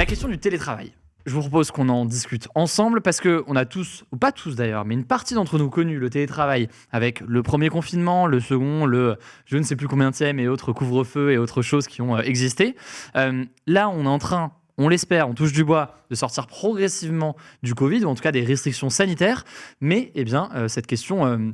La question du télétravail. Je vous propose qu'on en discute ensemble parce qu'on a tous, ou pas tous d'ailleurs, mais une partie d'entre nous connu le télétravail avec le premier confinement, le second, le je ne sais plus combienième et autres couvre-feu et autres choses qui ont existé. Là, on est en train, on l'espère, on touche du bois, de sortir progressivement du Covid, ou en tout cas des restrictions sanitaires. Mais cette question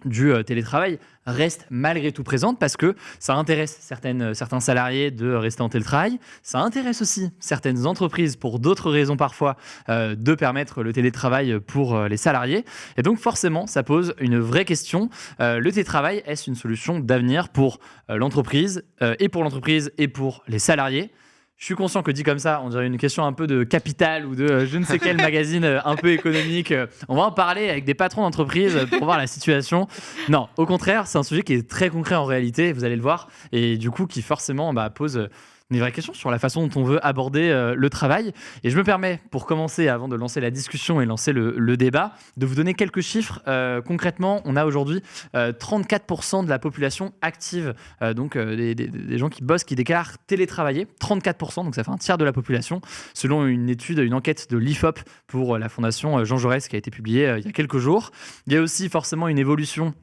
du télétravail reste malgré tout présente parce que ça intéresse certains salariés de rester en télétravail. Ça intéresse aussi certaines entreprises pour d'autres raisons parfois de permettre le télétravail pour les salariés. Et donc forcément, ça pose une vraie question. Le télétravail, est-ce une solution d'avenir pour l'entreprise et pour les salariés? Je suis conscient que dit comme ça, on dirait une question un peu de Capital ou de je ne sais quel magazine un peu économique. On va en parler avec des patrons d'entreprise pour voir la situation. Non, au contraire, c'est un sujet qui est très concret en réalité, vous allez le voir, et du coup qui forcément pose une vraie question sur la façon dont on veut aborder le travail. Et je me permets, pour commencer, avant de lancer la discussion et lancer le débat, de vous donner quelques chiffres. Concrètement, on a aujourd'hui 34% de la population active, des gens qui bossent, qui déclarent télétravailler. 34%, donc ça fait un tiers de la population, selon une enquête de l'IFOP pour la Fondation Jean Jaurès qui a été publiée il y a quelques jours. Il y a aussi forcément une évolution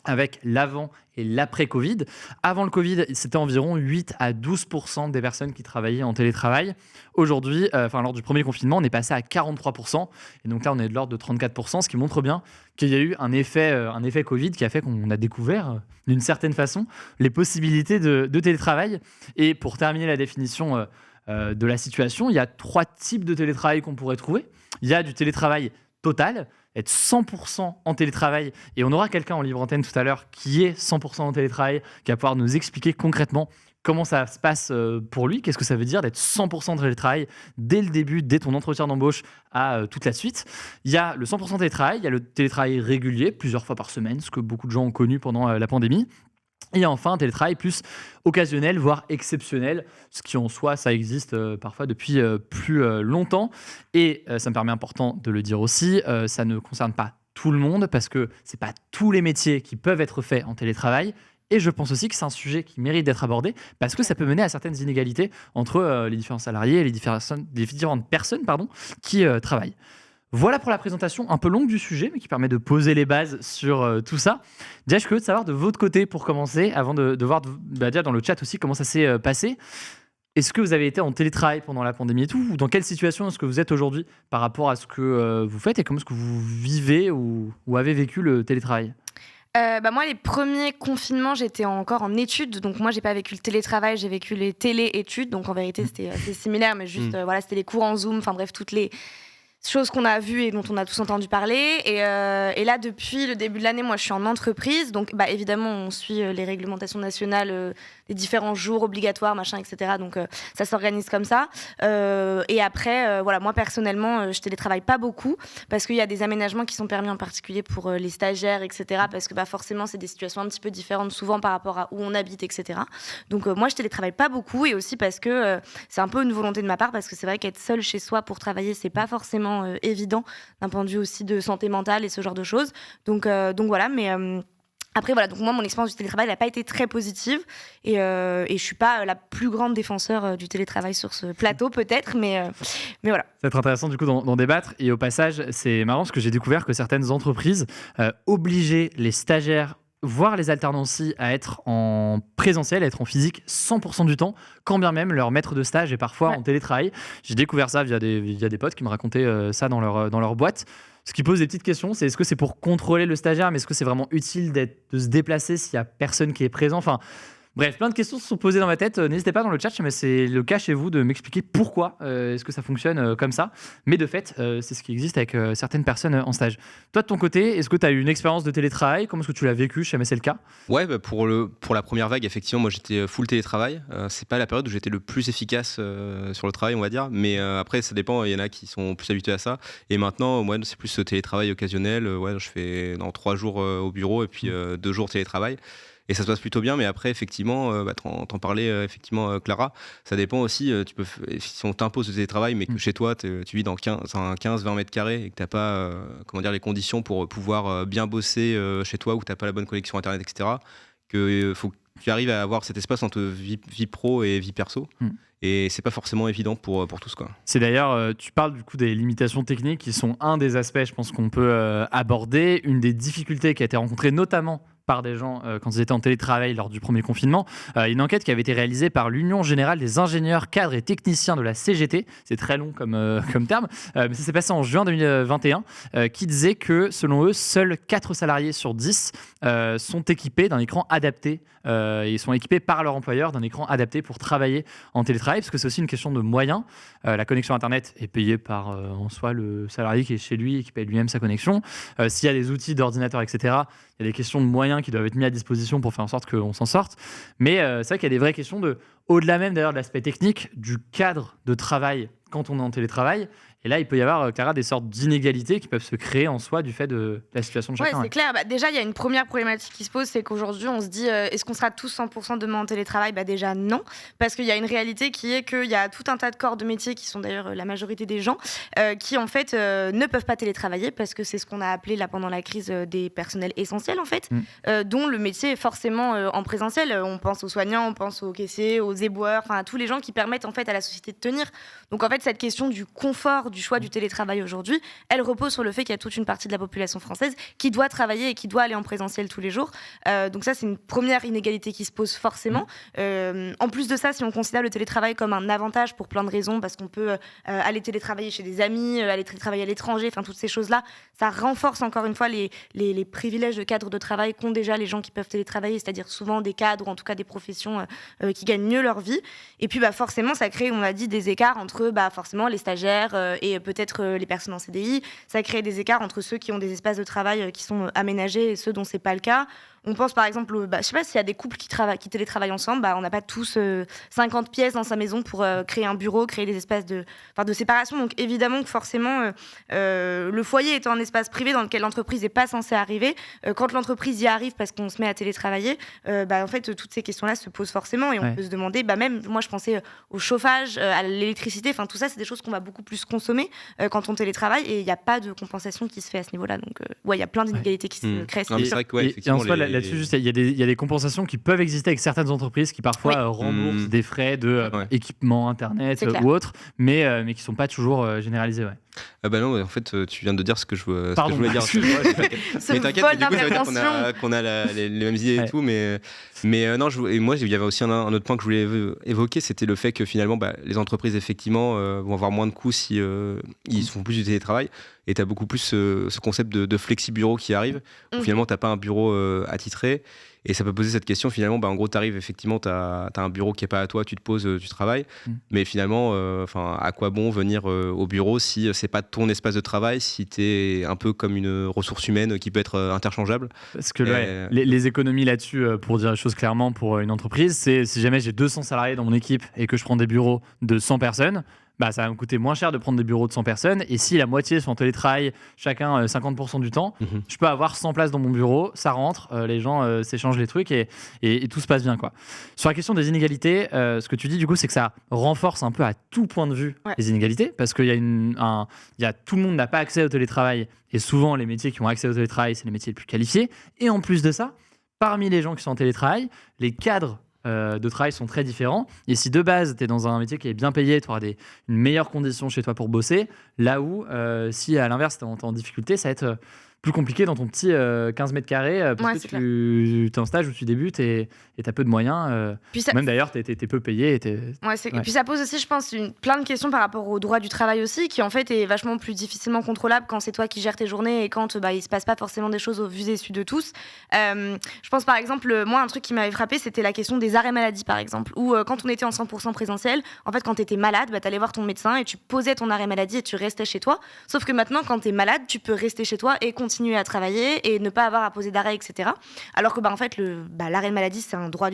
avec l'avant et l'après-Covid. Avant le Covid, c'était environ 8 à 12% des personnes qui travaillaient en télétravail. Aujourd'hui, lors du premier confinement, on est passé à 43%. Et donc là, on est de l'ordre de 34%, ce qui montre bien qu'il y a eu un effet Covid qui a fait qu'on a découvert, d'une certaine façon, les possibilités de télétravail. Et pour terminer la définition de la situation, il y a 3 types de télétravail qu'on pourrait trouver. Il y a du télétravail total, être 100% en télétravail, et on aura quelqu'un en libre antenne tout à l'heure qui est 100% en télétravail, qui va pouvoir nous expliquer concrètement comment ça se passe pour lui, qu'est-ce que ça veut dire d'être 100% en télétravail dès le début, dès ton entretien d'embauche à toute la suite. Il y a le 100% télétravail, il y a le télétravail régulier, plusieurs fois par semaine, ce que beaucoup de gens ont connu pendant la pandémie. Et enfin, un télétravail plus occasionnel, voire exceptionnel, ce qui en soi, ça existe parfois depuis plus longtemps. Et ça me permet important de le dire aussi, ça ne concerne pas tout le monde parce que ce n'est pas tous les métiers qui peuvent être faits en télétravail. Et je pense aussi que c'est un sujet qui mérite d'être abordé parce que ça peut mener à certaines inégalités entre les différents salariés et les différentes personnes qui travaillent. Voilà pour la présentation un peu longue du sujet, mais qui permet de poser les bases sur tout ça. Déjà, je suis curieux de savoir de votre côté, pour commencer, avant de voir déjà dans le chat aussi comment ça s'est passé. Est-ce que vous avez été en télétravail pendant la pandémie et tout? Ou dans quelle situation est-ce que vous êtes aujourd'hui par rapport à ce que vous faites et comment est-ce que vous vivez ou avez vécu le télétravail? Moi, les premiers confinements, j'étais encore en études. Donc, moi, j'ai pas vécu le télétravail, j'ai vécu les télé-études. Donc, en vérité, c'était assez similaire, mais juste, c'était les cours en Zoom. Enfin, bref, toutes les choses qu'on a vues et dont on a tous entendu parler. Et là, depuis le début de l'année, moi, je suis en entreprise. Donc, évidemment, on suit les réglementations nationales, les différents jours obligatoires, machin, etc. Donc, ça s'organise comme ça. Et après, moi, personnellement, je télétravaille pas beaucoup parce qu'il y a des aménagements qui sont permis en particulier pour les stagiaires, etc. Parce que forcément, c'est des situations un petit peu différentes souvent par rapport à où on habite, etc. Donc, moi, je télétravaille pas beaucoup et aussi parce que c'est un peu une volonté de ma part parce que c'est vrai qu'être seul chez soi pour travailler, c'est pas forcément évident d'un point de vue aussi de santé mentale et ce genre de choses. Donc voilà, mais après voilà, donc moi mon expérience du télétravail n'a pas été très positive et je suis pas la plus grande défenseur du télétravail sur ce plateau peut-être, mais voilà. Ça va être intéressant du coup d'en débattre. Et au passage, c'est marrant parce que j'ai découvert que certaines entreprises obligeaient les stagiaires voire les alternants aussi à être en présentiel, à être en physique 100% du temps, quand bien même leur maître de stage est parfois en télétravail. J'ai découvert ça via des potes qui me racontaient ça dans leur boîte. Ce qui pose des petites questions, c'est est-ce que c'est pour contrôler le stagiaire, mais est-ce que c'est vraiment utile de se déplacer s'il n'y a personne qui est présent? Enfin, bref, plein de questions se sont posées dans ma tête. N'hésitez pas dans le chat, mais c'est le cas chez vous de m'expliquer pourquoi est-ce que ça fonctionne comme ça. Mais de fait, c'est ce qui existe avec certaines personnes en stage. Toi, de ton côté, est-ce que tu as eu une expérience de télétravail? Comment est-ce que tu l'as vécu? Je sais jamais c'est le cas. Ouais, pour la première vague, effectivement, moi j'étais full télétravail. C'est pas la période où j'étais le plus efficace sur le travail, on va dire. Mais après, ça dépend. Il y en a qui sont plus habitués à ça. Et maintenant, moi, c'est plus ce télétravail occasionnel. Je fais 3 jours au bureau et puis 2 jours télétravail. Et ça se passe plutôt bien, mais après, effectivement, t'en parlais, effectivement, Clara, ça dépend aussi, si on t'impose le télétravail, mais que chez toi, tu vis dans 15-20 mètres carrés et que t'as pas les conditions pour pouvoir bien bosser chez toi, ou que t'as pas la bonne connexion Internet, etc., qu'il faut tu arrives à avoir cet espace entre vie pro et vie perso. Et c'est pas forcément évident pour tous, quoi. C'est d'ailleurs, tu parles du coup des limitations techniques qui sont un des aspects, je pense, qu'on peut aborder. Une des difficultés qui a été rencontrée notamment par des gens quand ils étaient en télétravail lors du premier confinement. Une enquête qui avait été réalisée par l'Union Générale des ingénieurs, cadres et techniciens de la CGT. C'est très long comme terme, mais ça s'est passé en juin 2021, qui disait que, selon eux, seuls 4 salariés sur 10 sont équipés d'un écran adapté. Ils sont équipés par leur employeur d'un écran adapté pour travailler en télétravail, parce que c'est aussi une question de moyens. La connexion Internet est payée par, en soi, le salarié qui est chez lui et qui paye lui-même sa connexion. S'il y a des outils d'ordinateur, etc., il y a des questions de moyens qui doivent être mis à disposition pour faire en sorte qu'on s'en sorte. Mais c'est vrai qu'il y a des vraies questions au-delà même d'ailleurs de l'aspect technique, du cadre de travail quand on est en télétravail. Et là, il peut y avoir, Clara, des sortes d'inégalités qui peuvent se créer en soi du fait de la situation de chacun. Oui, c'est clair. Déjà, il y a une première problématique qui se pose, c'est qu'aujourd'hui, on se dit, est-ce qu'on sera tous 100% demain en télétravail ? Déjà, non. Parce qu'il y a une réalité qui est qu'il y a tout un tas de corps de métiers qui sont d'ailleurs la majorité des gens, qui en fait ne peuvent pas télétravailler parce que c'est ce qu'on a appelé là pendant la crise des personnels essentiels en fait, dont le métier est forcément en présentiel. On pense aux soignants, on pense aux caissiers, aux éboueurs, enfin à tous les gens qui permettent en fait à la société de tenir. Donc en fait, cette question du confort, du choix du télétravail aujourd'hui, elle repose sur le fait qu'il y a toute une partie de la population française qui doit travailler et qui doit aller en présentiel tous les jours. Donc ça, c'est une première inégalité qui se pose forcément. En plus de ça, si on considère le télétravail comme un avantage pour plein de raisons, parce qu'on peut aller télétravailler chez des amis, aller télétravailler à l'étranger, enfin toutes ces choses-là, ça renforce encore une fois les privilèges de cadre de travail qu'ont déjà les gens qui peuvent télétravailler, c'est-à-dire souvent des cadres ou en tout cas des professions qui gagnent mieux leur vie. Et puis forcément, ça crée, on l'a dit, des écarts entre forcément les stagiaires et peut-être les personnes en CDI. Ça crée des écarts entre ceux qui ont des espaces de travail qui sont aménagés et ceux dont c'est pas le cas. On pense par exemple, je sais pas s'il y a des couples qui télétravaillent ensemble, on n'a pas tous 50 pièces dans sa maison pour créer un bureau, créer des espaces de séparation. Donc évidemment que forcément, le foyer étant un espace privé dans lequel l'entreprise n'est pas censée arriver, quand l'entreprise y arrive parce qu'on se met à télétravailler, en fait toutes ces questions-là se posent forcément et on peut se demander, même moi je pensais au chauffage, à l'électricité, enfin tout ça c'est des choses qu'on va beaucoup plus consommer quand on télétravaille et il n'y a pas de compensation qui se fait à ce niveau-là. Donc il y a plein d'inégalités qui se créent. Non, mais c'est vrai que effectivement, là-dessus, juste, il y a des compensations qui peuvent exister avec certaines entreprises qui parfois remboursent des frais de équipement internet ou autre, mais qui ne sont pas toujours généralisés. Non, en fait, tu viens de dire ce que je voulais dire. Mais t'inquiète, du coup, ça veut dire qu'on a les mêmes idées et tout. Mais non, moi, il y avait aussi un autre point que je voulais évoquer, c'était le fait que finalement, les entreprises, effectivement, vont avoir moins de coûts si ils font plus du télétravail. Et tu as beaucoup plus ce concept de flexi-bureau qui arrive, où finalement, tu n'as pas un bureau attitré. Et ça peut poser cette question, finalement, en gros, tu arrives, effectivement, tu as un bureau qui n'est pas à toi, tu te poses, tu travailles. Mais finalement, à quoi bon venir au bureau si c'est pas ton espace de travail, si tu es un peu comme une ressource humaine qui peut être interchangeable. Parce que les économies là-dessus, pour dire les choses clairement, pour une entreprise, c'est si jamais j'ai 200 salariés dans mon équipe et que je prends des bureaux de 100 personnes, ça va me coûter moins cher de prendre des bureaux de 100 personnes. Et si la moitié sont en télétravail, chacun 50% du temps, je peux avoir 100 places dans mon bureau, ça rentre, les gens s'échangent les trucs et tout se passe bien, quoi. Sur la question des inégalités, ce que tu dis, du coup, c'est que ça renforce un peu à tout point de vue les inégalités, parce qu'il y a tout le monde n'a pas accès au télétravail. Et souvent, les métiers qui ont accès au télétravail, c'est les métiers les plus qualifiés. Et en plus de ça, parmi les gens qui sont en télétravail, les cadres de travail sont très différents. Et si de base, tu es dans un métier qui est bien payé, tu auras une meilleure condition chez toi pour bosser, là où, si à l'inverse, tu es en difficulté, ça va être plus compliqué dans ton petit 15 mètres carrés parce que tu es en stage où tu débutes et tu as peu de moyens. Même d'ailleurs, tu es peu payé. Et puis ça pose aussi, je pense, plein de questions par rapport au droit du travail aussi, qui en fait est vachement plus difficilement contrôlable quand c'est toi qui gères tes journées et quand il se passe pas forcément des choses aux vues et su de tous. Je pense par exemple, moi, un truc qui m'avait frappé, c'était la question des arrêts maladie, par exemple, où quand on était en 100% présentiel, en fait, quand tu étais malade, tu allais voir ton médecin et tu posais ton arrêt maladie et tu restais chez toi. Sauf que maintenant, quand tu es malade, tu peux rester chez toi et continuer à travailler et ne pas avoir à poser d'arrêt, etc. Alors que en fait, l'arrêt de maladie, c'est un droit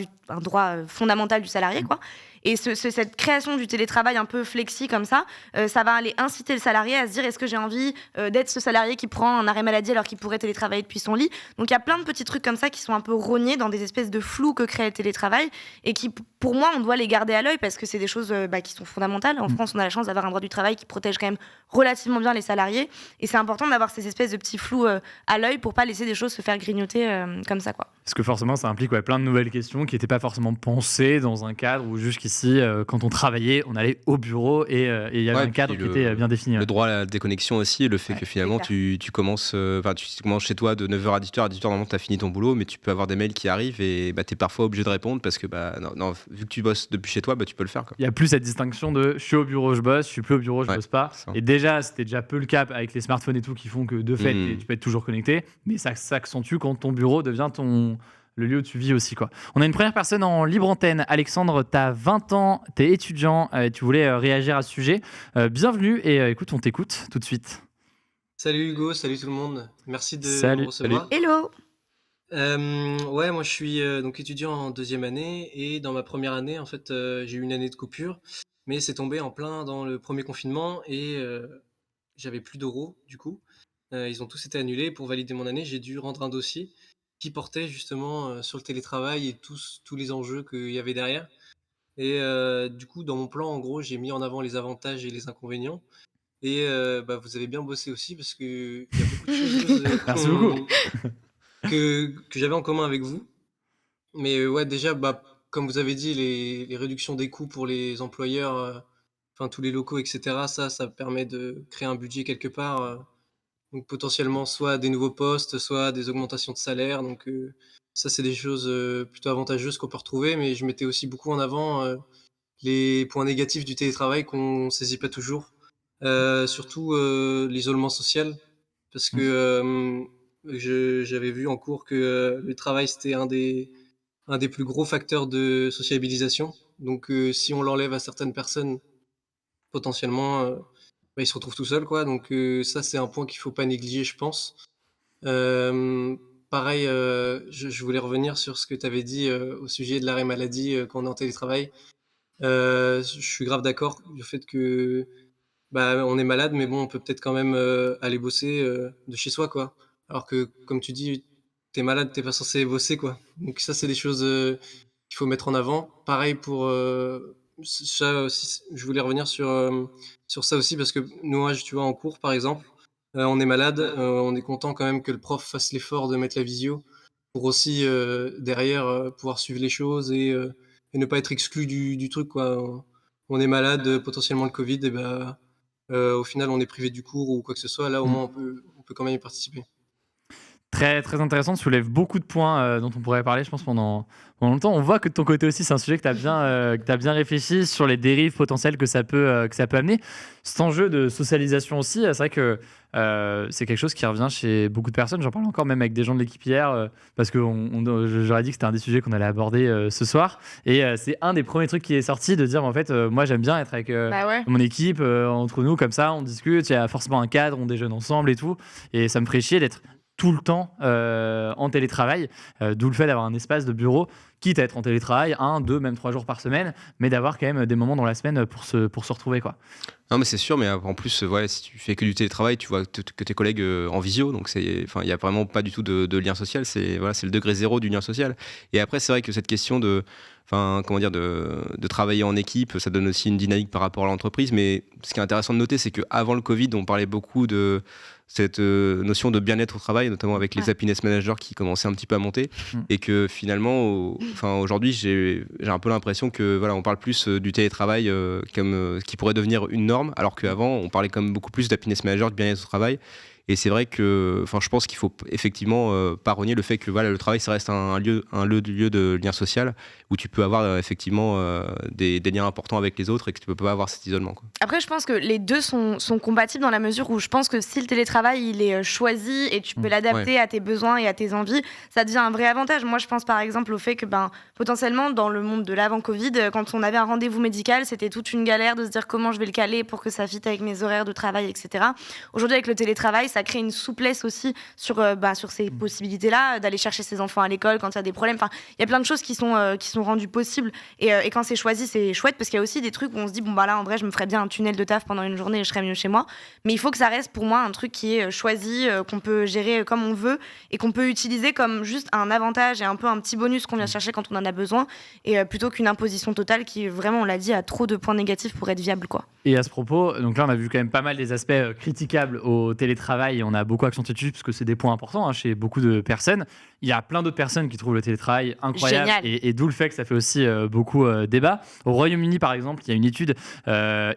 fondamental du salarié, quoi. Et cette création du télétravail un peu flexi comme ça, ça va aller inciter le salarié à se dire, est-ce que j'ai envie d'être ce salarié qui prend un arrêt maladie alors qu'il pourrait télétravailler depuis son lit. Donc il y a plein de petits trucs comme ça qui sont un peu rognés dans des espèces de flous que crée le télétravail et qui, pour moi, on doit les garder à l'œil parce que c'est des choses qui sont fondamentales. En France, on a la chance d'avoir un droit du travail qui protège quand même relativement bien les salariés et c'est important d'avoir ces espèces de petits flous à l'œil pour pas laisser des choses se faire grignoter comme ça, quoi. Parce que forcément, ça implique plein de nouvelles questions qui n'étaient pas forcément pensées dans un cadre où jusqu'ici, quand on travaillait, on allait au bureau et il y avait un cadre qui était bien défini. Le droit à la déconnexion aussi, et le fait que finalement tu commences chez toi de 9h à 18h. À 18h, normalement, tu as fini ton boulot, mais tu peux avoir des mails qui arrivent et tu es parfois obligé de répondre parce que non, vu que tu bosses depuis chez toi, tu peux le faire. Il n'y a plus cette distinction de je suis au bureau, je bosse, je suis plus au bureau, je bosse pas. Et déjà, c'était déjà peu le cas avec les smartphones et tout qui font que de fait, tu peux être toujours connecté, mais ça s'accentue quand ton bureau devient le lieu où tu vis aussi, quoi. On a une première personne en libre antenne. Alexandre, tu as 20 ans, tu es étudiant et tu voulais réagir à ce sujet. Bienvenue et écoute, on t'écoute tout de suite. Salut Hugo, salut tout le monde. Merci de me recevoir. Hello. Moi je suis donc étudiant en 2e année et dans ma première année, en fait, j'ai eu une année de coupure, mais c'est tombé en plein dans le premier confinement et j'avais plus d'euros du coup. Ils ont tous été annulés. Pour valider mon année, j'ai dû rendre un dossier qui portait justement sur le télétravail et tous les enjeux qu'il y avait derrière. Et du coup, dans mon plan, en gros, j'ai mis en avant les avantages et les inconvénients. Et vous avez bien bossé aussi parce qu'il y a beaucoup de choses Merci beaucoup. que j'avais en commun avec vous. Mais déjà, comme vous avez dit, les réductions des coûts pour les employeurs, tous les locaux, etc., ça permet de créer un budget quelque part. Donc potentiellement soit des nouveaux postes, soit des augmentations de salaire. Donc ça, c'est des choses plutôt avantageuses qu'on peut retrouver. Mais je mettais aussi beaucoup en avant les points négatifs du télétravail qu'on ne saisit pas toujours. Surtout l'isolement social. Parce que j'avais vu en cours que le travail, c'était un des plus gros facteurs de sociabilisation. Donc si on l'enlève à certaines personnes, potentiellement ils se retrouvent tout seuls, quoi. Donc ça, c'est un point qu'il faut pas négliger, je pense. Pareil, je voulais revenir sur ce que tu avais dit au sujet de l'arrêt maladie quand on est en télétravail. Je suis grave d'accord du fait que on est malade, mais bon, on peut peut-être quand même aller bosser de chez soi, quoi. Alors que, comme tu dis, t'es malade, t'es pas censé bosser, quoi. Donc ça, c'est des choses qu'il faut mettre en avant. Pareil pour ça aussi, je voulais revenir sur ça aussi parce que nous, tu vois, en cours, par exemple, on est malade, on est content quand même que le prof fasse l'effort de mettre la visio pour aussi derrière pouvoir suivre les choses et ne pas être exclu du truc, quoi. On est malade, potentiellement le Covid, et au final, on est privé du cours ou quoi que ce soit. Là, au moins, on peut quand même y participer. Très, très intéressant, tu soulèves beaucoup de points dont on pourrait parler, je pense, pendant longtemps. On voit que de ton côté aussi, c'est un sujet que tu as bien réfléchi sur les dérives potentielles que ça peut amener. Cet enjeu de socialisation aussi, c'est vrai que c'est quelque chose qui revient chez beaucoup de personnes. J'en parle encore même avec des gens de l'équipe hier, parce que j'aurais dit que c'était un des sujets qu'on allait aborder ce soir. Et c'est un des premiers trucs qui est sorti, de dire, en fait, moi, j'aime bien être avec mon équipe, entre nous, comme ça, on discute, il y a forcément un cadre, on déjeune ensemble et tout. Et ça me ferait chier d'être tout le temps en télétravail, d'où le fait d'avoir un espace de bureau, quitte à être en télétravail 1, 2, même 3 jours par semaine, mais d'avoir quand même des moments dans la semaine pour se retrouver, quoi. Non, mais c'est sûr, mais en plus, si tu fais que du télétravail, tu vois que tes collègues en visio, donc il n'y a vraiment pas du tout de lien social, c'est le degré zéro du lien social. Et après, c'est vrai que cette question de travailler en équipe, ça donne aussi une dynamique par rapport à l'entreprise, mais ce qui est intéressant de noter, c'est qu'avant le Covid, on parlait beaucoup de cette notion de bien-être au travail, notamment avec les happiness managers qui commençaient un petit peu à monter, et que finalement, aujourd'hui, j'ai un peu l'impression que on parle plus du télétravail comme qui pourrait devenir une norme, alors qu'avant, on parlait quand même beaucoup plus d'happiness manager, de bien-être au travail. Et c'est vrai que, je pense qu'il faut effectivement pas renier le fait que le travail, ça reste un lieu de lien social où tu peux avoir effectivement des liens importants avec les autres et que tu peux pas avoir cet isolement, quoi. Après, je pense que les deux sont compatibles dans la mesure où je pense que si le télétravail il est choisi et tu peux l'adapter à tes besoins et à tes envies, ça devient un vrai avantage. Moi, je pense par exemple au fait que potentiellement dans le monde de l'avant-Covid, quand on avait un rendez-vous médical, c'était toute une galère de se dire comment je vais le caler pour que ça fitte avec mes horaires de travail, etc. Aujourd'hui, avec le télétravail, ça crée une souplesse aussi sur ces possibilités-là, d'aller chercher ses enfants à l'école quand il y a des problèmes. Enfin, il y a plein de choses qui sont rendues possibles. Et quand c'est choisi, c'est chouette parce qu'il y a aussi des trucs où on se dit, là, en vrai, je me ferais bien un tunnel de taf pendant une journée et je serais mieux chez moi. Mais il faut que ça reste pour moi un truc qui est choisi, qu'on peut gérer comme on veut et qu'on peut utiliser comme juste un avantage et un peu un petit bonus qu'on vient chercher quand on en a besoin, et plutôt qu'une imposition totale qui, vraiment, on l'a dit, a trop de points négatifs pour être viable, quoi. Et à ce propos, donc là, on a vu quand même pas mal des aspects critiquables au télétravail. Et on a beaucoup accentué dessus parce que c'est des points importants chez beaucoup de personnes. il y a plein d'autres personnes qui trouvent le télétravail incroyable Génial. et d'où le fait que ça fait aussi beaucoup débat. Au Royaume-Uni, par exemple, il y a une étude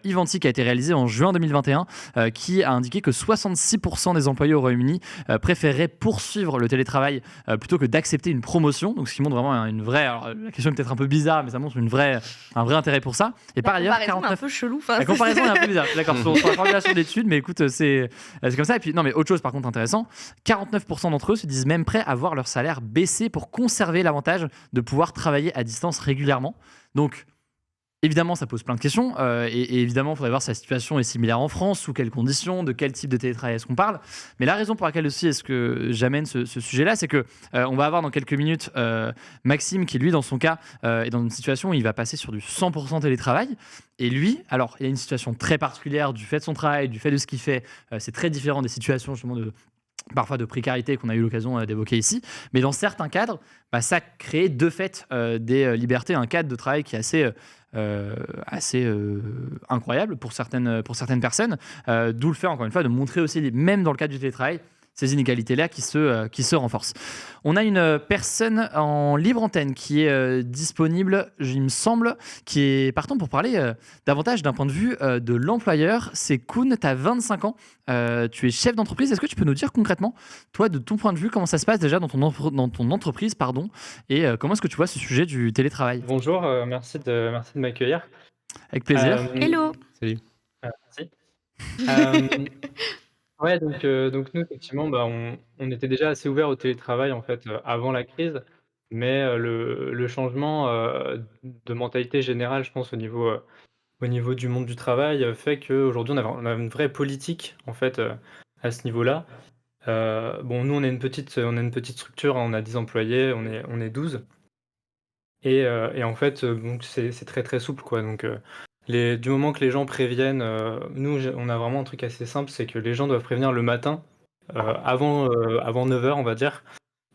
identique qui a été réalisée en juin 2021 qui a indiqué que 66% des employés au Royaume-Uni préféreraient poursuivre le télétravail plutôt que d'accepter une promotion. Donc, ce qui montre vraiment une vraie. Alors, la question est peut-être un peu bizarre, mais ça montre un vrai intérêt pour ça. Et par ailleurs, comparaison est un 49. peu chelou. Enfin, La comparaison est un peu bizarre. Je suis d'accord sur la formulation d'études, mais écoute, c'est comme ça. Et puis, non, mais autre chose par contre intéressant 49% d'entre eux se disent même prêts à voir leur salaire baisser pour conserver l'avantage de pouvoir travailler à distance régulièrement. Donc, évidemment, ça pose plein de questions. Et évidemment, il faudrait voir si la situation est similaire en France, sous quelles conditions, de quel type de télétravail est-ce qu'on parle. Mais la raison pour laquelle aussi est-ce que j'amène ce sujet-là, c'est que on va avoir dans quelques minutes Maxime qui, lui, dans son cas, est dans une situation où il va passer sur du 100% télétravail. Et lui, alors, il a une situation très particulière du fait de son travail, du fait de ce qu'il fait. C'est très différent des situations justement parfois de précarité qu'on a eu l'occasion d'évoquer ici. Mais dans certains cadres, ça crée de fait des libertés, un cadre de travail qui est assez incroyable pour certaines personnes. D'où le fait, encore une fois, de montrer aussi, même dans le cadre du télétravail, ces inégalités-là qui se renforcent. On a une personne en libre antenne qui est disponible, il me semble, qui est partant pour parler davantage d'un point de vue de l'employeur. C'est Koun, tu as 25 ans, tu es chef d'entreprise. Est-ce que tu peux nous dire concrètement, toi, de ton point de vue, comment ça se passe déjà dans ton entreprise, et comment est-ce que tu vois ce sujet du télétravail? Bonjour, merci de m'accueillir. Avec plaisir. Hello. Salut. Merci. Hem, ouais, donc nous, effectivement, on était déjà assez ouverts au télétravail, en fait, avant la crise, mais le changement, de mentalité générale, je pense, au niveau du monde du travail, fait qu'aujourd'hui, on a une vraie politique, en fait, à ce niveau-là. Bon, nous, on a une petite structure, hein, on a 10 employés, on est 12. Et en fait, donc c'est très, très souple, quoi. Donc du moment que les gens préviennent, on a vraiment un truc assez simple, c'est que les gens doivent prévenir le matin, avant 9 heures, on va dire,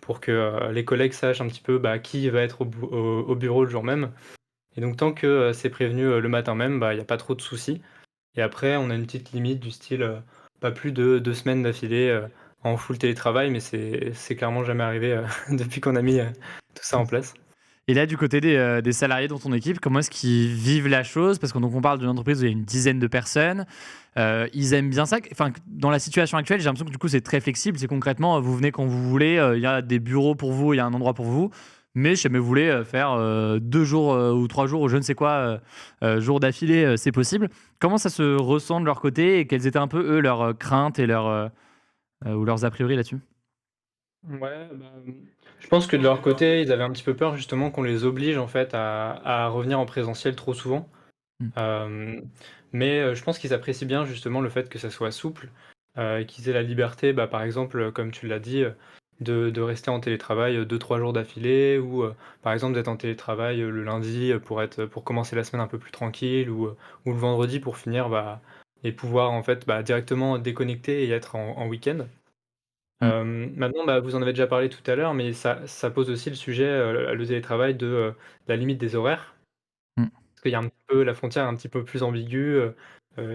pour que les collègues sachent un petit peu, qui va être au bureau le jour même. Et donc tant que c'est prévenu le matin même, il y a pas trop de soucis. Et après, on a une petite limite du style, pas plus de 2 semaines d'affilée en full télétravail, mais c'est clairement jamais arrivé depuis qu'on a mis tout ça en place. Et là, du côté des salariés dans ton équipe, comment est-ce qu'ils vivent la chose? Parce que donc on parle d'une entreprise où il y a une dizaine de personnes. Ils aiment bien ça. Enfin, dans la situation actuelle, j'ai l'impression que du coup, c'est très flexible. C'est concrètement, vous venez quand vous voulez. Il y a des bureaux pour vous, il y a un endroit pour vous. Mais si jamais vous voulez faire 2 jours ou 3 jours ou je ne sais quoi, jours d'affilée, c'est possible. Comment ça se ressent de leur côté et quelles étaient un peu, eux, leurs craintes et ou leurs a priori là-dessus? Ouais, je pense que de leur côté, ils avaient un petit peu peur justement qu'on les oblige en fait à revenir en présentiel trop souvent. Mm. Mais je pense qu'ils apprécient bien justement le fait que ça soit souple, et qu'ils aient la liberté, par exemple, comme tu l'as dit, de rester en télétravail, 2-3 jours d'affilée ou, par exemple d'être en télétravail, le lundi, pour commencer la semaine un peu plus tranquille ou le vendredi pour finir, et pouvoir en fait, directement déconnecter et être en week-end. Mm. Maintenant, vous en avez déjà parlé tout à l'heure, mais ça pose aussi le sujet, le télétravail de la limite des horaires. Mm. Parce qu'il y a un petit peu la frontière est un petit peu plus ambiguë,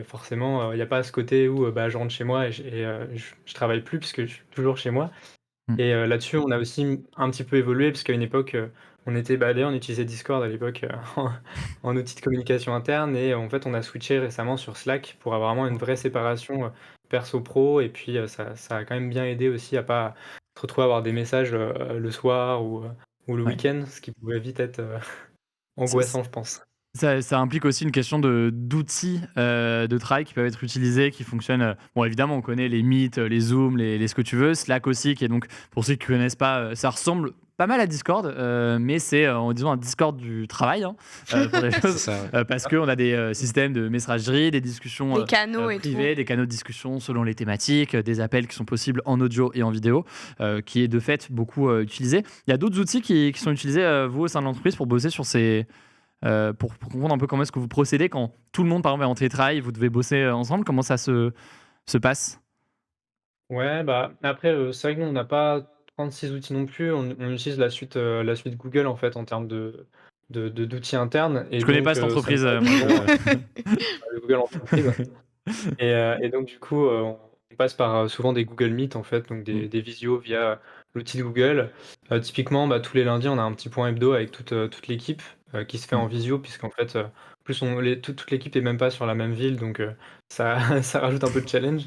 forcément, il y a pas ce côté où, je rentre chez moi je travaille plus puisque je suis toujours chez moi. Mm. Et là-dessus, on a aussi un petit peu évolué puisqu'à une époque, d'ailleurs, on utilisait Discord à l'époque, en outil de communication interne et en fait, on a switché récemment sur Slack pour avoir vraiment une vraie séparation, perso-pro et puis, ça a quand même bien aidé aussi à pas se retrouver à avoir des messages, le soir ou le Ouais. week-end, ce qui pouvait vite être, C'est- angoissant, je pense. Ça implique aussi une question d'outils de travail qui peuvent être utilisés, qui fonctionnent. Bon, évidemment, on connaît les Meet, les Zoom, les ce que tu veux. Slack aussi, qui est donc, pour ceux qui ne connaissent pas, ça ressemble pas mal à Discord, mais c'est, disons, un Discord du travail, hein, pour les C'est choses. ça, ouais. Parce qu'on a des systèmes de messagerie, des discussions Des canaux et privées, des canaux de discussion selon les thématiques, des appels qui sont possibles en audio et en vidéo, qui est de fait beaucoup utilisé. Il y a d'autres outils qui sont utilisés, vous, au sein de l'entreprise, pour bosser sur pour comprendre un peu comment est-ce que vous procédez quand tout le monde, par exemple, est en télétravail, vous devez bosser ensemble, comment ça se passe? Ouais, après, c'est vrai que nous, on n'a pas 36 outils non plus. On utilise la suite Google, en fait, en termes d'outils internes et Je connais pas donc cette ça nous entreprise, permet moi, vraiment, le Google Entreprise et donc du coup, on passe par, souvent des Google Meet, en fait, donc Mmh. des visios via l'outil de Google. Typiquement, tous les lundis, on a un petit point hebdo avec toute l'équipe, qui se fait en Mmh. visio puisqu'en fait, en plus toute l'équipe est même pas sur la même ville donc ça ça rajoute un peu de challenge.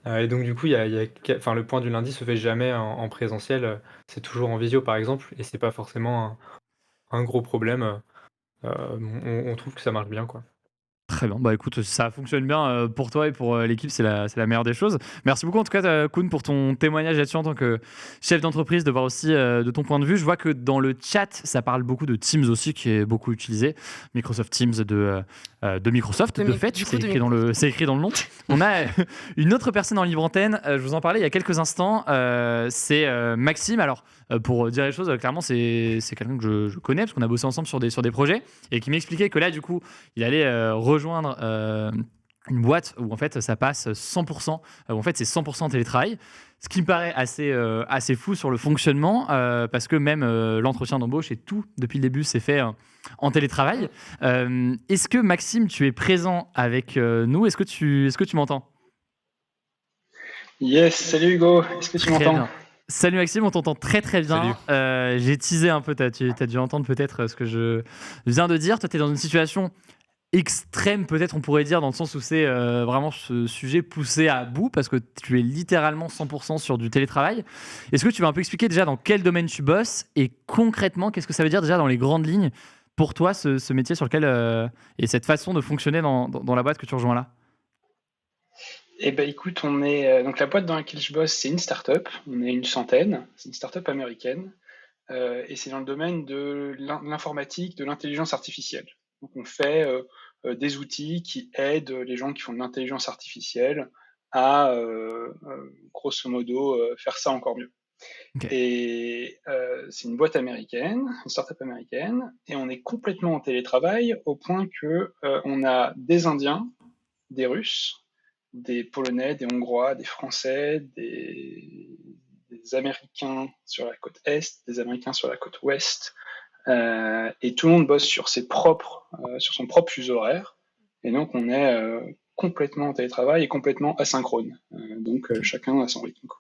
Et donc du coup, il y a que enfin le point du lundi se fait jamais en présentiel, c'est toujours en visio par exemple et c'est pas forcément un gros problème, on trouve que ça marche bien, quoi. Très bien. Bah, écoute, ça fonctionne bien, pour toi et pour, l'équipe, c'est la meilleure des choses. Merci beaucoup en tout cas, Koun, pour ton témoignage là-dessus en tant que chef d'entreprise, de voir aussi, de ton point de vue. Je vois que dans le chat, ça parle beaucoup de Teams aussi, qui est beaucoup utilisé. Microsoft Teams de Microsoft, de fait, Du coup, c'est de écrit dans Microsoft. le nom. On a une autre personne en libre antenne, je vous en parlais il y a quelques instants, c'est, Maxime. Alors, pour dire les choses, clairement, c'est quelqu'un que je connais parce qu'on a bossé ensemble sur des projets et qui m'expliquait que là, du coup, il allait rejoindre une boîte où en fait ça passe 100%, où en fait c'est 100% télétravail. Ce qui me paraît assez fou sur le fonctionnement, parce que même l'entretien d'embauche et tout, depuis le début, c'est fait en télétravail. Est-ce que Maxime, tu es présent avec nous? Est-ce que tu m'entends? Yes, salut Hugo, est-ce que tu Très m'entends? bien. Salut Maxime, on t'entend très très bien. Salut. J'ai teasé un peu, tu as dû entendre peut-être ce que je viens de dire. Toi, tu es dans une situation extrême, peut-être on pourrait dire, dans le sens où c'est vraiment ce sujet poussé à bout, parce que tu es littéralement 100% sur du télétravail. Est-ce que tu vas un peu expliquer déjà dans quel domaine tu bosses et concrètement, qu'est-ce que ça veut dire déjà dans les grandes lignes pour toi, ce métier sur lequel et cette façon de fonctionner dans la boîte que tu rejoins là? Eh ben écoute, on est donc la boîte dans laquelle je bosse, c'est une start-up. On est une centaine. C'est une start-up américaine et c'est dans le domaine de l'informatique, de l'intelligence artificielle. Donc on fait des outils qui aident les gens qui font de l'intelligence artificielle à grosso modo faire ça encore mieux. Ok. Et c'est une boîte américaine, une start-up américaine, et on est complètement en télétravail au point que on a des Indiens, des Russes, des Polonais, des Hongrois, des Français, des Américains sur la côte Est, des Américains sur la côte Ouest, et tout le monde bosse sur sur son propre fuseau horaire, et donc on est complètement en télétravail et complètement asynchrone. Donc chacun a son rythme, quoi.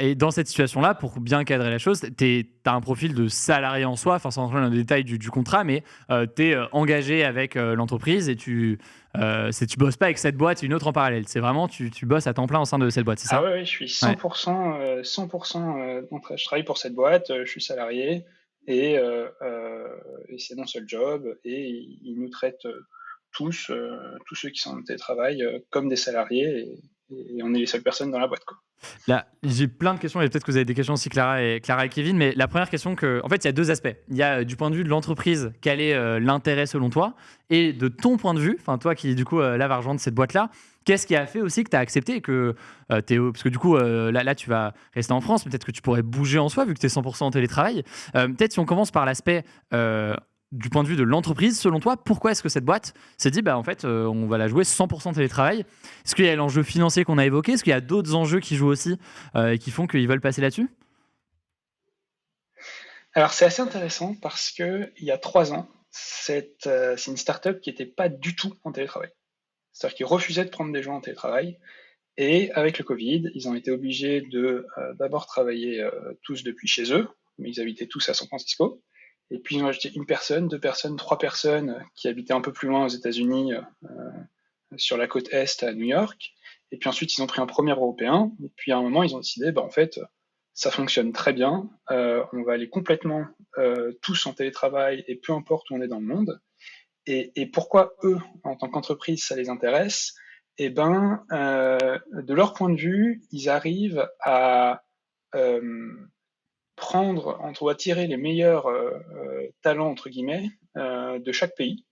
Et dans cette situation-là, pour bien cadrer la chose, tu as un profil de salarié en soi, enfin sans rentrer dans les détails du contrat, mais tu es engagé avec l'entreprise et tu bosses pas avec cette boîte et une autre en parallèle. C'est vraiment, tu bosses à temps plein au sein de cette boîte, c'est Ah ça? ouais, je suis Ouais. 100%, donc je travaille pour cette boîte, je suis salarié et c'est mon seul job et ils nous traitent tous ceux qui sont en télétravail comme des salariés et on est les seules personnes dans la boîte, quoi. Là, j'ai plein de questions et peut-être que vous avez des questions aussi, Clara et Kevin, mais la première question en fait, il y a deux aspects. Il y a du point de vue de l'entreprise, quel est l'intérêt selon toi, et de ton point de vue, enfin toi qui du coup là va rejoindre cette boîte-là, qu'est-ce qui a fait aussi que tu as accepté et que parce que du coup là tu vas rester en France, peut-être que tu pourrais bouger en soi vu que tu es 100% en télétravail. Peut-être si on commence par l'aspect du point de vue de l'entreprise, selon toi, pourquoi est-ce que cette boîte s'est dit, bah en fait, on va la jouer 100% télétravail? Est-ce qu'il y a l'enjeu financier qu'on a évoqué? Est-ce qu'il y a d'autres enjeux qui jouent aussi et qui font qu'ils veulent passer là-dessus? Alors c'est assez intéressant parce que il y a 3 ans, c'est une start-up qui était pas du tout en télétravail. C'est-à-dire qu'ils refusaient de prendre des gens en télétravail et avec le Covid, ils ont été obligés de, d'abord travailler, tous depuis chez eux, mais ils habitaient tous à San Francisco et puis ils ont ajouté 1 personne, 2 personnes, 3 personnes qui habitaient un peu plus loin aux États-Unis, sur la côte Est à New York et puis ensuite ils ont pris un premier Européen et puis à un moment ils ont décidé, bah, en fait, ça fonctionne très bien, on va aller complètement, tous en télétravail et peu importe où on est dans le monde et pourquoi eux, en tant qu'entreprise, ça les intéresse? Eh ben, de leur point de vue, ils arrivent à prendre, ou attirer les meilleurs talents, entre guillemets, de chaque pays.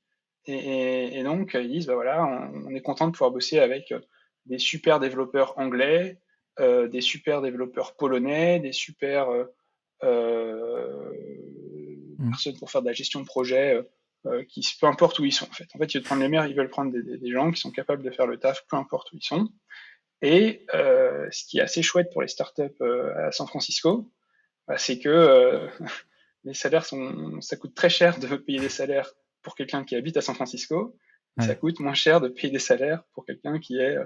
Et donc, ils disent, bah voilà, on est content de pouvoir bosser avec des super développeurs anglais, des super développeurs polonais, des super Mm. personnes pour faire de la gestion de projet, peu importe où ils sont en fait. En fait, ils veulent prendre les meilleurs, ils veulent prendre des gens qui sont capables de faire le taf, peu importe où ils sont. Et ce qui est assez chouette pour les startups à San Francisco, bah, c'est que les salaires ça coûte très cher de payer des salaires pour quelqu'un qui habite à San Francisco, et ça Ouais. coûte moins cher de payer des salaires pour quelqu'un qui est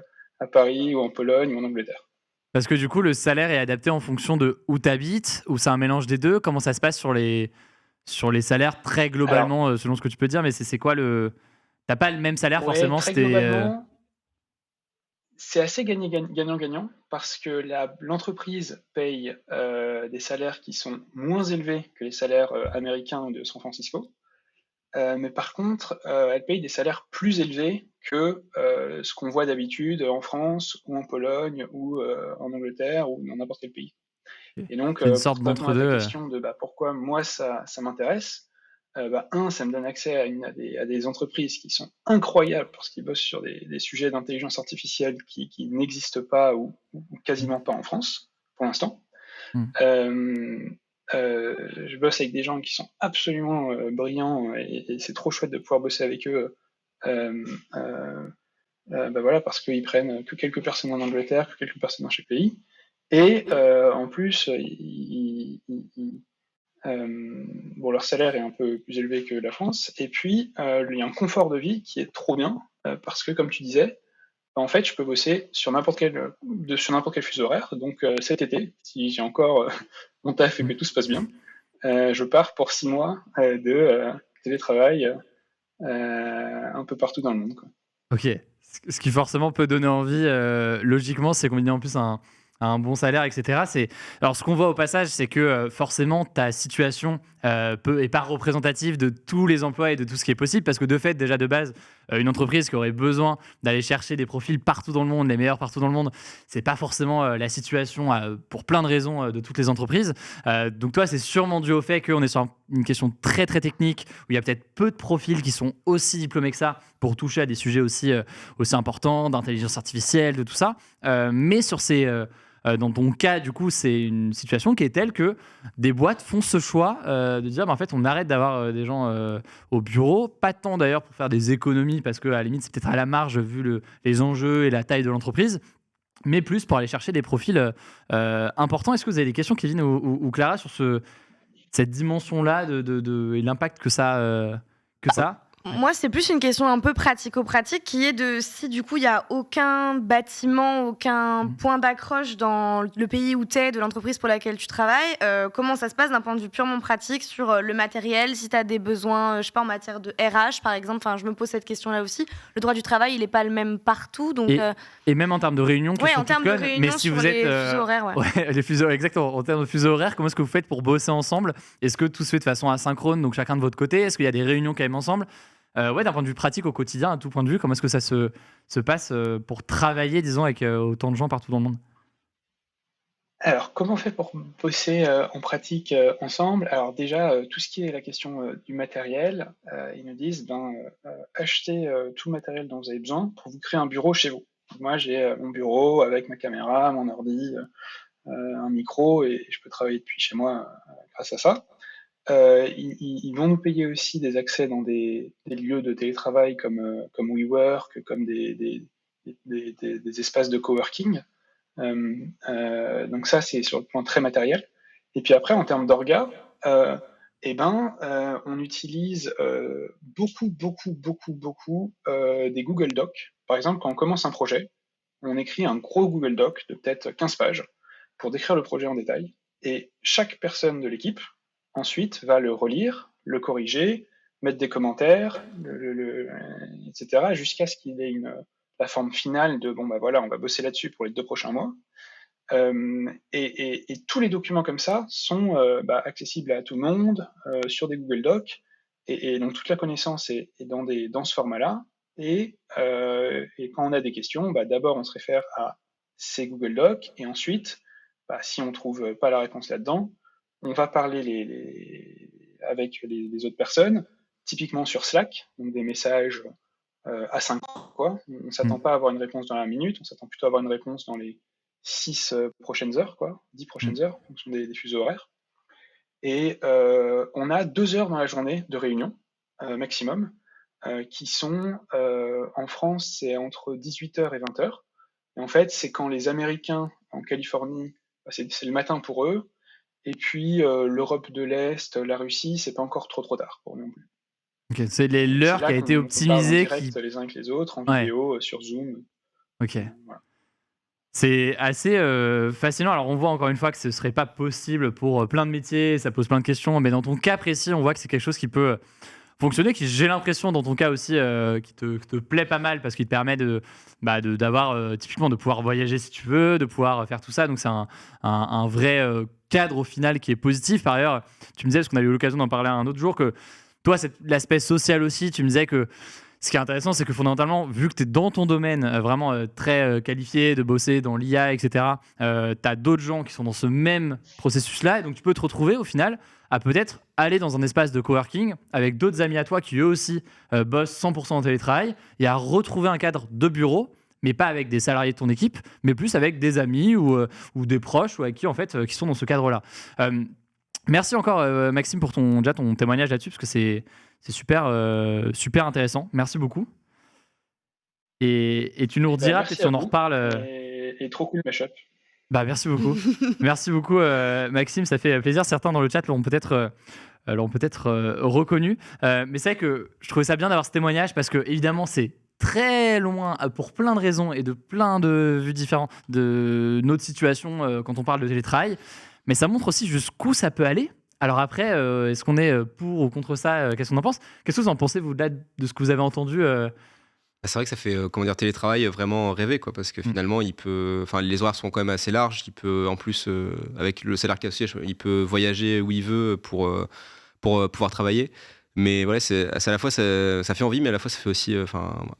à Paris ou en Pologne ou en Angleterre. Parce que du coup, le salaire est adapté en fonction de où tu habites, ou c'est un mélange des deux. Comment ça se passe sur les salaires très Alors, globalement, selon ce que tu peux dire, mais c'est quoi le. T'as pas le même salaire ouais, forcément, très c'était. globalement, c'est assez gagnant-gagnant parce que l'entreprise paye des salaires qui sont moins élevés que les salaires américains de San Francisco. Mais par contre, elle paye des salaires plus élevés que ce qu'on voit d'habitude en France ou en Pologne ou en Angleterre ou dans n'importe quel pays. Et donc, C'est une pour sorte te répondre à ta d'entre-deux. question de pourquoi moi ça m'intéresse, ça me donne accès à des entreprises qui sont incroyables parce qu'ils bossent sur des sujets d'intelligence artificielle qui n'existent pas ou quasiment pas en France pour l'instant. Mm. Je bosse avec des gens qui sont absolument brillants et c'est trop chouette de pouvoir bosser avec eux. Voilà, parce qu'ils prennent que quelques personnes en Angleterre, que quelques personnes dans chaque pays. Et en plus, bon, leur salaire est un peu plus élevé que la France. Et puis, il y a un confort de vie qui est trop bien, parce que, comme tu disais, en fait, je peux bosser sur n'importe quel fuseau horaire. Donc, cet été, si j'ai encore mon taf et que tout se passe bien, je pars pour 6 mois de télétravail un peu partout dans le monde, quoi. Ok. Ce qui forcément peut donner envie, logiquement, c'est combiner en plus un bon salaire, etc. Alors, ce qu'on voit au passage, c'est que forcément, ta situation est pas représentative de tous les emplois et de tout ce qui est possible, parce que de fait, déjà de base, une entreprise qui aurait besoin d'aller chercher des profils partout dans le monde, les meilleurs partout dans le monde, c'est pas forcément la situation pour plein de raisons de toutes les entreprises. Donc toi, c'est sûrement dû au fait qu'on est sur une question très très technique, où il y a peut-être peu de profils qui sont aussi diplômés que ça pour toucher à des sujets aussi importants, d'intelligence artificielle, de tout ça. Mais dans ton cas, du coup, c'est une situation qui est telle que des boîtes font ce choix de dire, en fait, on arrête d'avoir des gens au bureau, pas tant d'ailleurs pour faire des économies, parce qu'à la limite, c'est peut-être à la marge vu les enjeux et la taille de l'entreprise, mais plus pour aller chercher des profils importants. Est-ce que vous avez des questions, Kevin ou Clara, sur cette dimension-là et l'impact que ça a? Moi, c'est plus une question un peu pratico-pratique qui est de si du coup il n'y a aucun bâtiment, aucun point d'accroche dans le pays où tu es, de l'entreprise pour laquelle tu travailles, comment ça se passe d'un point de vue purement pratique sur le matériel, si tu as des besoins, je sais pas, en matière de RH par exemple, je me pose cette question-là aussi. Le droit du travail, il n'est pas le même partout. Donc, et même en termes de réunions, ouais, en termes de réunions, mais si sur vous les êtes, fuseaux horaires, ouais. Ouais, les fuseaux, exactement. En termes de fuseaux horaires, comment est-ce que vous faites pour bosser ensemble? Est-ce que tout se fait de façon asynchrone, donc chacun de votre côté? Est-ce qu'il y a des réunions quand même ensemble? Ouais, d'un point de vue pratique au quotidien, à tout point de vue, comment est-ce que ça se passe pour travailler, disons, avec autant de gens partout dans le monde? Alors, comment on fait pour bosser en pratique ensemble? Alors déjà, tout ce qui est la question du matériel, ils nous disent, achetez tout le matériel dont vous avez besoin pour vous créer un bureau chez vous. Moi, j'ai mon bureau avec ma caméra, mon ordi, un micro, et je peux travailler depuis chez moi grâce à ça. Ils vont nous payer aussi des accès dans des lieux de télétravail comme WeWork, comme des espaces de coworking. Donc ça, c'est sur le plan très matériel. Et puis après, en termes d'orga, on utilise beaucoup des Google Docs. Par exemple, quand on commence un projet, on écrit un gros Google Doc de peut-être 15 pages pour décrire le projet en détail. Et chaque personne de l'équipe, ensuite, va le relire, le corriger, mettre des commentaires, etc., jusqu'à ce qu'il ait la forme finale de voilà, on va bosser là-dessus pour les 2 prochains mois. Et tous les documents comme ça sont accessibles à tout le monde sur des Google Docs. Et donc toute la connaissance est dans ce format-là. Et quand on a des questions, d'abord on se réfère à ces Google Docs, et ensuite, si on ne trouve pas la réponse là-dedans, on va parler avec les autres personnes, typiquement sur Slack, donc des messages asynchrones, quoi. On ne s'attend pas à avoir une réponse dans la minute, on s'attend plutôt à avoir une réponse dans les 6 prochaines heures, 10 prochaines heures, en fonction des fuseaux horaires. Et on a 2 heures dans la journée de réunion maximum, qui sont, en France, c'est entre 18h et 20h. Et en fait, c'est quand les Américains en Californie, c'est le matin pour eux, et puis l'Europe de l'Est, la Russie, c'est pas encore trop tard pour eux non plus. Ok, c'est l'heure qui a été optimisée. On parle en direct les uns avec les autres, en vidéo, sur Zoom. Ok. Voilà. C'est assez fascinant. Alors, on voit encore une fois que ce serait pas possible pour plein de métiers, ça pose plein de questions, mais dans ton cas précis, on voit que c'est quelque chose qui peut fonctionner, qui, j'ai l'impression, dans ton cas aussi, qui te plaît pas mal parce qu'il te permet d'avoir, typiquement, de pouvoir voyager si tu veux, de pouvoir faire tout ça. Donc, c'est un vrai cadre au final qui est positif. Par ailleurs, tu me disais, parce qu'on a eu l'occasion d'en parler un autre jour, que toi, l'aspect social aussi, tu me disais que ce qui est intéressant, c'est que fondamentalement, vu que tu es dans ton domaine vraiment très qualifié, de bosser dans l'IA, etc., tu as d'autres gens qui sont dans ce même processus-là, et donc tu peux te retrouver au final à peut-être aller dans un espace de coworking avec d'autres amis à toi qui eux aussi bossent 100% en télétravail, et à retrouver un cadre de bureau, mais pas avec des salariés de ton équipe, mais plus avec des amis ou des proches ou avec qui, en fait, qui sont dans ce cadre-là. Merci encore, Maxime, pour ton témoignage là-dessus, parce que c'est super, super intéressant. Merci beaucoup. Et tu nous rediras, peut-être si on en reparle. Et trop cool, Mashup. Merci beaucoup. Merci beaucoup, Maxime. Ça fait plaisir. Certains dans le chat l'ont peut-être reconnu. Mais c'est vrai que je trouvais ça bien d'avoir ce témoignage parce que, évidemment, c'est très loin pour plein de raisons et de plein de vues différentes de notre situation quand on parle de télétravail. Mais ça montre aussi jusqu'où ça peut aller. Alors après, est-ce qu'on est pour ou contre ça Qu'est-ce qu'on en pense? Qu'est-ce que vous en pensez, vous, là, de ce que vous avez entendu C'est vrai que ça fait télétravail vraiment rêver, quoi, parce que finalement, les horaires sont quand même assez larges. Il peut, en plus, avec le salaire qu'il a aussi, il peut voyager où il veut pour pouvoir travailler. Mais voilà, à la fois, ça fait envie, mais à la fois, ça fait aussi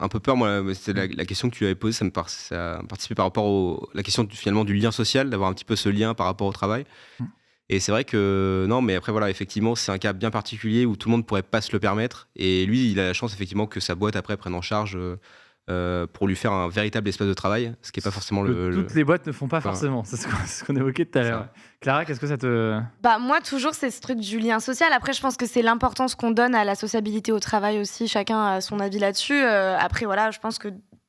un peu peur. Moi, c'était la question que tu avais posée, ça participait par rapport à la question finalement du lien social, d'avoir un petit peu ce lien par rapport au travail. Et c'est vrai que, non, mais après, voilà, effectivement, c'est un cas bien particulier où tout le monde ne pourrait pas se le permettre. Et lui, il a la chance, effectivement, que sa boîte, après, prenne en charge pour lui faire un véritable espace de travail, ce qui n'est pas forcément Toutes les boîtes ne font pas forcément, c'est ce qu'on évoquait tout à l'heure. Clara, qu'est-ce que ça te... Moi, toujours, c'est ce truc du lien social. Après, je pense que c'est l'importance qu'on donne à la sociabilité au travail aussi. Chacun a son avis là-dessus. Après, voilà, je pense que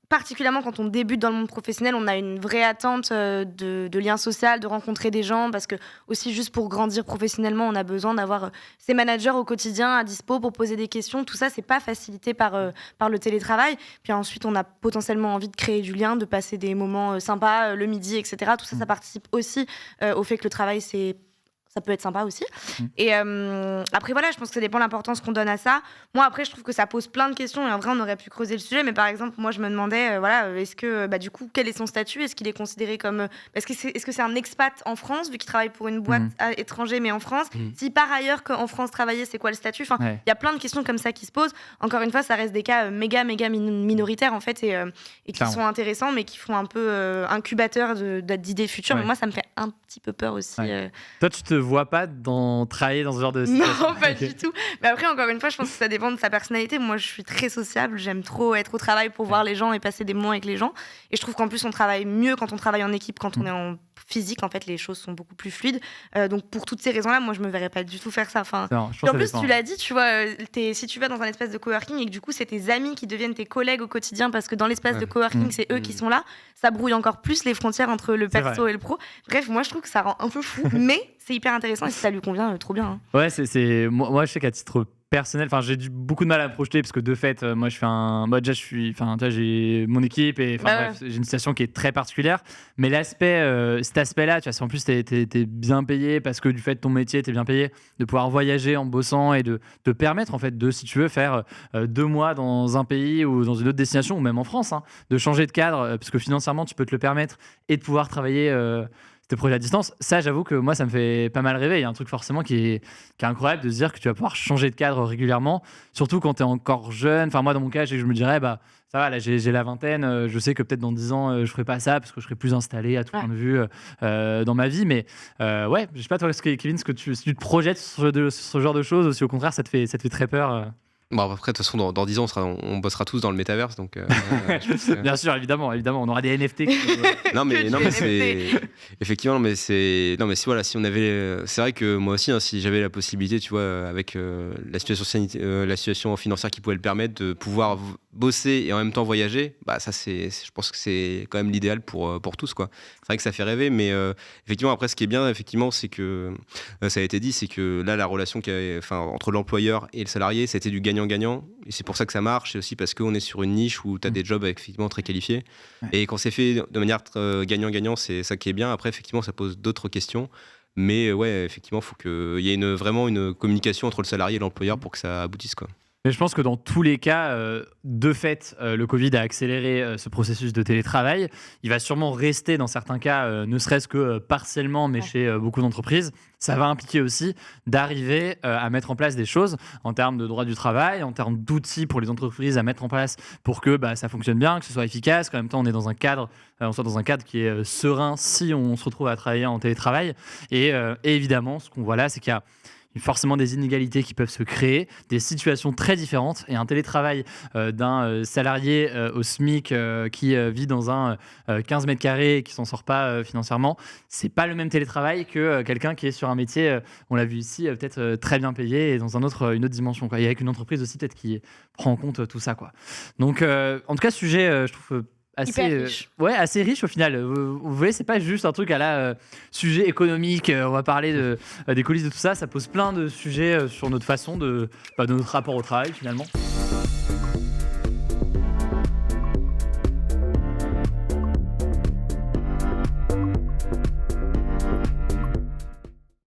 particulièrement quand on débute dans le monde professionnel, on a une vraie attente de lien social, de rencontrer des gens, parce que aussi juste pour grandir professionnellement, on a besoin d'avoir ses managers au quotidien à dispo pour poser des questions. Tout ça, c'est pas facilité par le télétravail. Puis ensuite, on a potentiellement envie de créer du lien, de passer des moments sympas le midi, etc. Tout ça, ça participe aussi au fait que le travail, ça peut être sympa aussi. Et après, voilà, je pense que ça dépend de l'importance qu'on donne à ça. Moi, après, je trouve que ça pose plein de questions. Et en vrai, on aurait pu creuser le sujet. Mais par exemple, moi, je me demandais, est-ce que, du coup, quel est son statut? Est-ce qu'il est considéré comme... est-ce que c'est un expat en France, vu qu'il travaille pour une boîte étrangère, mais en France? Si par ailleurs, qu'en France, travailler, c'est quoi le statut? Il y a plein de questions comme ça qui se posent. Encore une fois, ça reste des cas méga minoritaires, en fait, et qui sont intéressants, mais qui font un peu incubateurs d'idées futures. Mais moi, ça me fait un petit peu peur aussi. Toi, tu te vois pas travailler dans ce genre de situation? Non, pas du tout. Mais après, encore une fois, je pense que ça dépend de sa personnalité. Moi, je suis très sociable. J'aime trop être au travail pour voir les gens et passer des moments avec les gens. Et je trouve qu'en plus, on travaille mieux quand on travaille en équipe, quand on est en physique. En fait, les choses sont beaucoup plus fluides. Donc, pour toutes ces raisons-là, moi, je me verrais pas du tout faire ça. Non, en plus, tu l'as dit, tu vois, si tu vas dans un espace de coworking et que du coup, c'est tes amis qui deviennent tes collègues au quotidien parce que dans l'espace de coworking, c'est eux qui sont là, ça brouille encore plus les frontières entre le perso et le pro. Bref, moi, je trouve que ça rend un peu fou, mais c'est hyper intéressant et si ça lui convient, trop bien. Hein. Ouais, moi, je sais qu'à titre personnel, j'ai beaucoup de mal à me projeter parce que de fait, moi, je fais j'ai mon équipe et bref, j'ai une situation qui est très particulière. Mais cet aspect-là, tu vois, si en plus t'es bien payé parce que du fait de ton métier, t'es bien payé, de pouvoir voyager en bossant et de te permettre en fait de, si tu veux, faire 2 mois dans un pays ou dans une autre destination ou même en France, hein, de changer de cadre parce que financièrement tu peux te le permettre et de pouvoir travailler tes projets à distance, ça j'avoue que moi ça me fait pas mal rêver. Il y a un truc forcément qui est incroyable de se dire que tu vas pouvoir changer de cadre régulièrement, surtout quand tu es encore jeune. Moi dans mon cas, je me dirais ça va, là j'ai la vingtaine, je sais que peut-être dans 10 ans je ferai pas ça parce que je serai plus installé à tout point de vue dans ma vie, mais je sais pas toi Kevin, si tu te projettes sur ce genre de choses ou si au contraire ça te fait très peur. Bon, après, de toute façon, dans 10 ans, on bossera tous dans le métaverse. Donc, Bien sûr, évidemment, on aura des NFT. Non, mais c'est. Effectivement, mais c'est. Non, mais voilà, si on avait. C'est vrai que moi aussi, hein, si j'avais la possibilité, tu vois, avec la situation financière qui pouvait le permettre, de pouvoir bosser et en même temps voyager, bah ça je pense que c'est quand même l'idéal pour tous quoi. C'est vrai que ça fait rêver, mais effectivement après ce qui est bien effectivement c'est que ça a été dit, c'est que là la relation entre l'employeur et le salarié, ça a été du gagnant-gagnant et c'est pour ça que ça marche. C'est aussi parce qu'on est sur une niche où tu as des jobs effectivement très qualifiés et quand c'est fait de manière gagnant-gagnant, c'est ça qui est bien. Après effectivement ça pose d'autres questions. Mais ouais, effectivement, il faut qu'il y ait vraiment une communication entre le salarié et l'employeur pour que ça aboutisse, quoi. Mais je pense que dans tous les cas, de fait, le Covid a accéléré ce processus de télétravail. Il va sûrement rester dans certains cas, ne serait-ce que partiellement, mais chez beaucoup d'entreprises. Ça va impliquer aussi d'arriver à mettre en place des choses en termes de droit du travail, en termes d'outils pour les entreprises à mettre en place pour que ça fonctionne bien, que ce soit efficace, qu'en même temps on est dans un cadre, on soit dans un cadre qui est serein si on se retrouve à travailler en télétravail. Et évidemment, ce qu'on voit là, c'est qu'il y a forcément des inégalités qui peuvent se créer, des situations très différentes. Et un télétravail d'un salarié au SMIC qui vit dans un 15 mètres carrés et qui s'en sort pas financièrement, c'est pas le même télétravail que quelqu'un qui est sur un métier, on l'a vu ici, peut-être très bien payé et dans une autre dimension, quoi. Et avec une entreprise aussi peut-être qui prend en compte tout ça, quoi. Donc, en tout cas, sujet, je trouve assez riche au final. Vous voyez, c'est pas juste un truc à la sujet économique. On va parler des coulisses de tout ça. Ça pose plein de sujets sur notre façon de notre rapport au travail finalement.